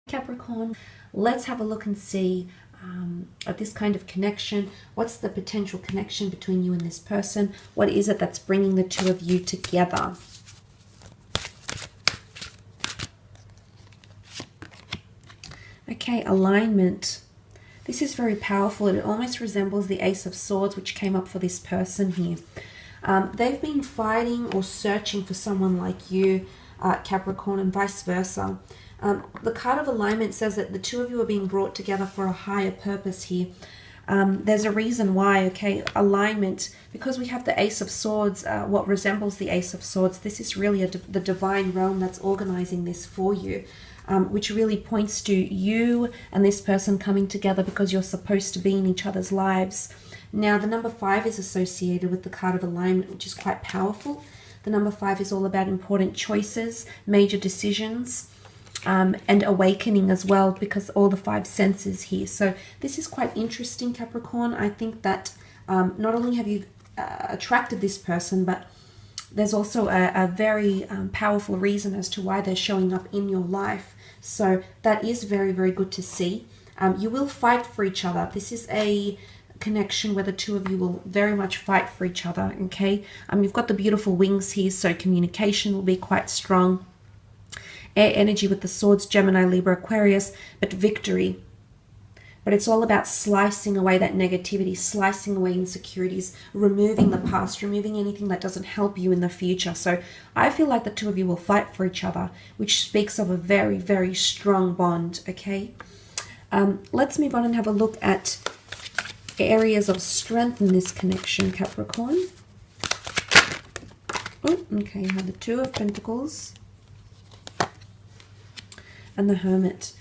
Capricorn, let's have a look and see at this kind of connection. What's the potential connection between you and this person? What is it that's bringing the two of you together? Okay, alignment. This is very powerful. It almost resembles the Ace of Swords, which came up for this person here. They've been fighting or searching for someone like you, Capricorn, and vice versa. The card of alignment says that the two of you are being brought together for a higher purpose here. There's a reason why, okay? Alignment, because we have the Ace of Swords, what resembles the Ace of Swords, this is really the divine realm that's organizing this for you, which really points to you and this person coming together because you're supposed to be in each other's lives. Now, the number 5 is associated with the card of alignment, which is quite powerful. The number 5 is all about important choices, major decisions, and awakening as well, because all the 5 senses here. So this is quite interesting, Capricorn. I think that not only have you attracted this person, but there's also a very powerful reason as to why they're showing up in your life. So that is very, very good to see. You will fight for each other. This is a connection where the two of you will very much fight for each other, okay? You've got the beautiful wings here, so communication will be quite strong. Air energy with the swords, Gemini, Libra, Aquarius, but victory. But it's all about slicing away that negativity, slicing away insecurities, removing the past, removing anything that doesn't help you in the future. So I feel like the two of you will fight for each other, which speaks of a very, very strong bond, okay? Let's move on and have a look at areas of strength in this connection, Capricorn. Oh, okay, you have the Two of Pentacles and the Hermit.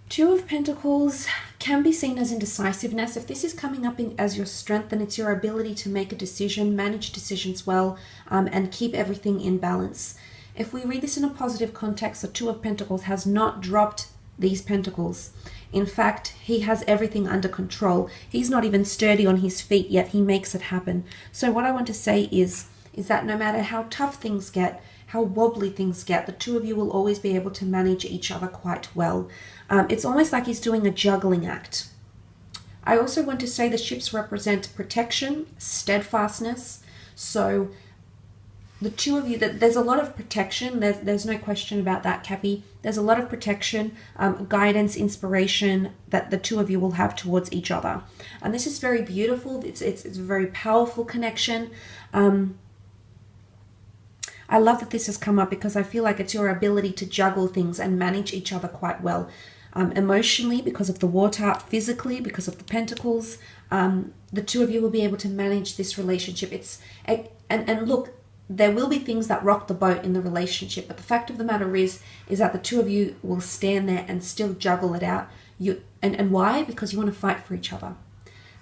Two of Pentacles can be seen as indecisiveness. If this is coming up as your strength, then it's your ability to make a decision, manage decisions well, and keep everything in balance. If we read this in a positive context, the Two of Pentacles has not dropped these pentacles. In fact, he has everything under control. He's not even sturdy on his feet, yet he makes it happen. So what I want to say is that no matter how tough things get, how wobbly things get, the two of you will always be able to manage each other quite well. It's almost like he's doing a juggling act. I also want to say the ships represent protection, steadfastness. So the two of you, there's a lot of protection. There's no question about that, Cappy. There's a lot of protection, guidance, inspiration that the two of you will have towards each other. And this is very beautiful. It's a very powerful connection. I love that this has come up because I feel like it's your ability to juggle things and manage each other quite well. Emotionally, because of the water, physically, because of the pentacles, the two of you will be able to manage this relationship. And look, there will be things that rock the boat in the relationship, but the fact of the matter is that the two of you will stand there and still juggle it out. And why? Because you want to fight for each other.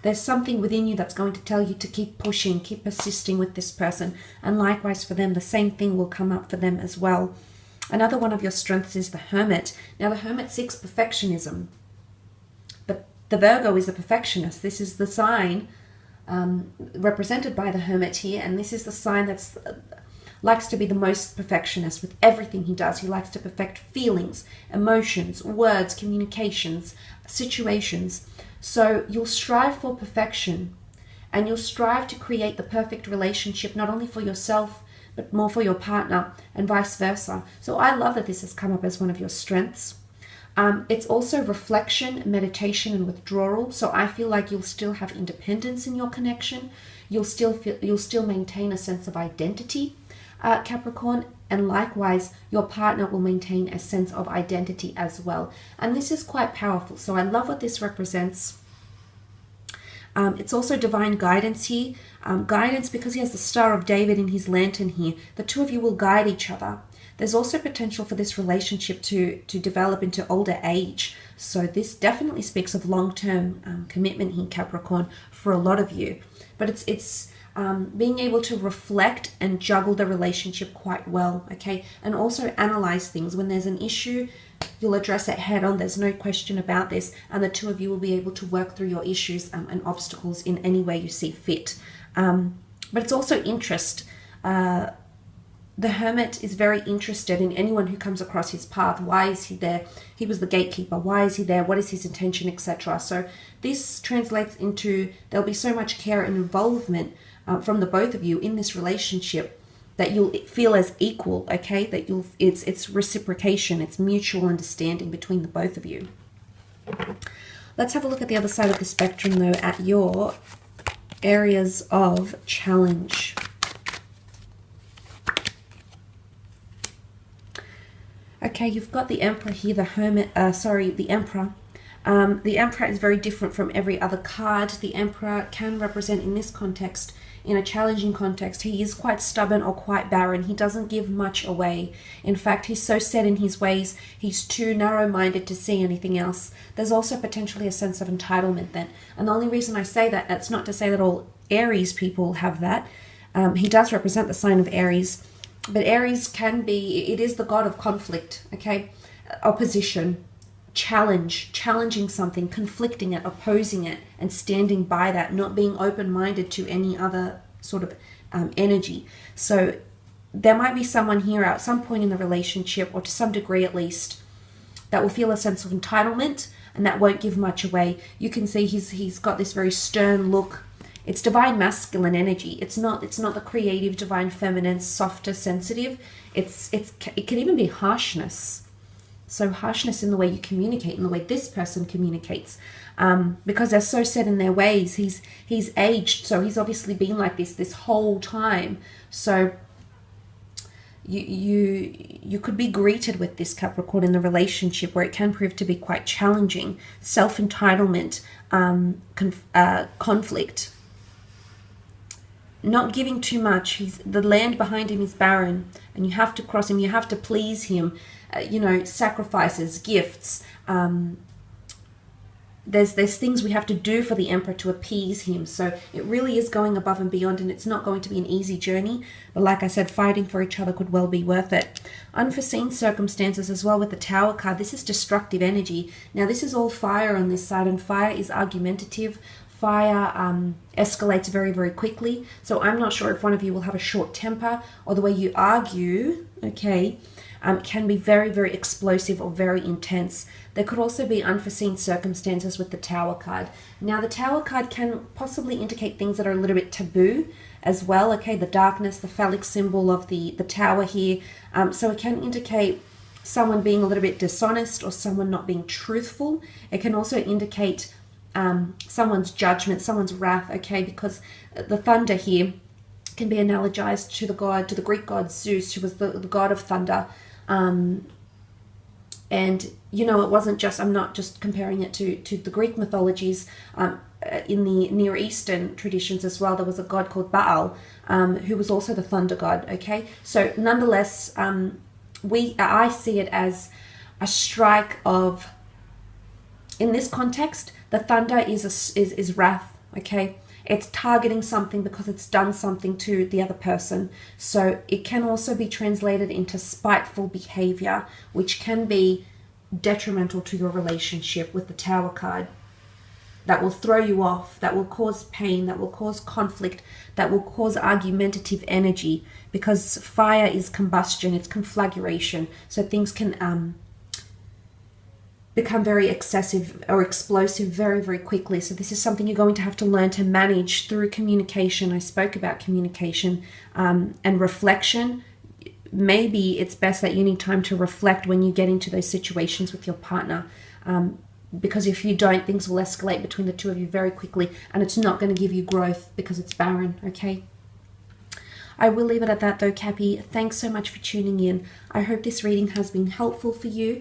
There's something within you that's going to tell you to keep pushing, keep persisting with this person. And likewise for them, the same thing will come up for them as well. Another one of your strengths is the Hermit. Now, the Hermit seeks perfectionism. But the Virgo is a perfectionist. This is the sign represented by the Hermit here. And this is the sign that's likes to be the most perfectionist with everything he does. He likes to perfect feelings, emotions, words, communications, situations. So you'll strive for perfection, and you'll strive to create the perfect relationship, not only for yourself, but more for your partner, and vice versa. So I love that this has come up as one of your strengths. It's also reflection, meditation, and withdrawal. So I feel like you'll still have independence in your connection. You'll still maintain a sense of identity, Capricorn, and likewise your partner will maintain a sense of identity as well. And this is quite powerful. So I love what this represents. It's also divine guidance here. Guidance because he has the Star of David in his lantern here. The two of you will guide each other. There's also potential for this relationship to develop into older age. So this definitely speaks of long-term commitment here, Capricorn, for a lot of you. But it's being able to reflect and juggle the relationship quite well, okay? And also analyze things. When there's an issue, you'll address it head on. There's no question about this. And the two of you will be able to work through your issues and obstacles in any way you see fit. But it's also interest. the Hermit is very interested in anyone who comes across his path. Why is he there? He was the gatekeeper. Why is he there? What is his intention, etc.? So this translates into there'll be so much care and involvement from the both of you in this relationship that you'll feel as equal, okay? That it's reciprocation, it's mutual understanding between the both of you. Let's have a look at the other side of the spectrum, though, at your areas of challenge. Okay, you've got the Emperor here, the Emperor. The Emperor is very different from every other card. The Emperor can represent, in this context, in a challenging context, he is quite stubborn or quite barren. He doesn't give much away. In fact, he's so set in his ways, he's too narrow-minded to see anything else. There's also potentially a sense of entitlement then. And the only reason I say that, that's not to say that all Aries people have that. He does represent the sign of Aries. But Aries can be, it is the god of conflict, okay? Opposition, challenging something, conflicting it, opposing it, and standing by that, not being open-minded to any other sort of energy. So there might be someone here at some point in the relationship, or to some degree at least, that will feel a sense of entitlement, and that won't give much away. You can see he's got this very stern look. It's divine masculine energy. It's not the creative divine feminine, softer, sensitive. It can even be harshness. So harshness in the way you communicate, in the way this person communicates, because they're so set in their ways. He's aged, so he's obviously been like this whole time. So you could be greeted with this, Capricorn, in the relationship, where it can prove to be quite challenging. Self-entitlement, conflict. Not giving too much. The land behind him is barren, and you have to cross him. You have to please him. Sacrifices, gifts. There's things we have to do for the Emperor to appease him. So it really is going above and beyond, and it's not going to be an easy journey. But like I said, fighting for each other could well be worth it. Unforeseen circumstances as well with the Tower card. This is destructive energy. Now this is all fire on this side, and fire is argumentative. Fire escalates very, very quickly. So I'm not sure if one of you will have a short temper, or the way you argue, okay, can be very, very explosive or very intense. There could also be unforeseen circumstances with the Tower card. Now the Tower card can possibly indicate things that are a little bit taboo as well, okay, the darkness, the phallic symbol of the Tower here. So it can indicate someone being a little bit dishonest, or someone not being truthful. It can also indicate someone's judgment, someone's wrath, okay, because the thunder here can be analogized to the Greek god Zeus, who was the god of thunder. And it wasn't just, I'm not just comparing it to the Greek mythologies. In the Near Eastern traditions as well, there was a god called Baal, who was also the thunder god, okay? So nonetheless, I see it as a strike of, in this context, the thunder is wrath, okay? It's targeting something because it's done something to the other person. So it can also be translated into spiteful behavior, which can be detrimental to your relationship with the Tower card. That will throw you off, that will cause pain, that will cause conflict, that will cause argumentative energy, because fire is combustion, it's conflagration. So things can become very excessive or explosive very, very quickly. So this is something you're going to have to learn to manage through communication. I spoke about communication and reflection. Maybe it's best that you need time to reflect when you get into those situations with your partner, because if you don't, things will escalate between the two of you very quickly, and it's not going to give you growth because it's barren, okay? I will leave it at that though, Cappy. Thanks so much for tuning in. I hope this reading has been helpful for you.